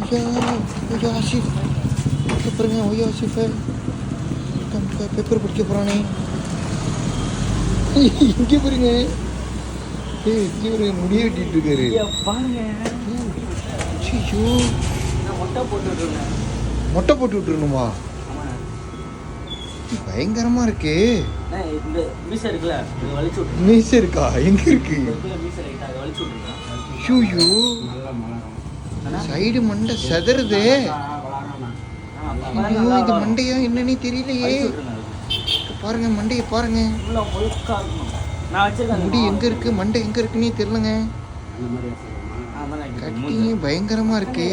ஐயா ஐயா ஆசிஃப் பாருங்க. ஐயா ஆசிஃபை பேப்பர் படிக்க போகிறானே. இங்கே பாருங்க. இங்கே ஒரு முடிய வெட்டிட்டு இருக்காரு பாருங்க. ஐயோ மொட்டை போட்டு விட்டுருணுமா? பயங்கரமா இருக்கு. மீசை இருக்கா? எங்க இருக்கு? ஐயோ சைடு மண்டை செதறுதே. ஐயோ இது மண்டையா என்னன்னே தெரியலையே. பாருங்க மண்டையை பாருங்க. முடி எங்க இருக்கு, மண்டை எங்க இருக்குன்னே தெரியலங்க. கட்டி பயங்கரமா இருக்கு.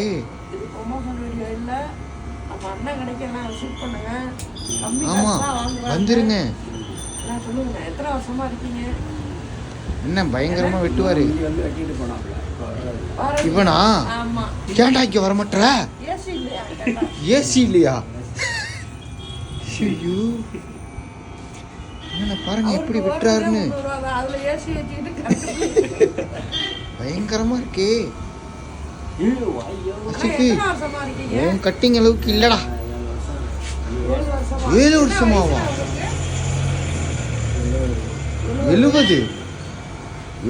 ஆமா வந்துருங்க. என்ன பயங்கரமா வெட்டுவாரு இவனா? கேட்டா இங்க வரமாட்டா? ஏசி இல்லையா? ஐயோ என்ன பாருங்க எப்படி விட்டுறாருன்னு. பயங்கரமா இருக்கே. உன் கட்டிங் அளவுக்கு இல்லடா. 7 வருஷமாவா?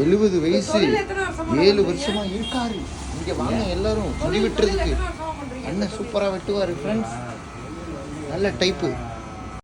70 வயசு 7 வருஷமா இருக்காரு. இங்க வாங்க எல்லாரும் முடி வெட்டுறதுக்கு. அண்ணன் சூப்பரா வெட்டுவாரு ஃப்ரெண்ட்ஸ். நல்ல டைப்பு.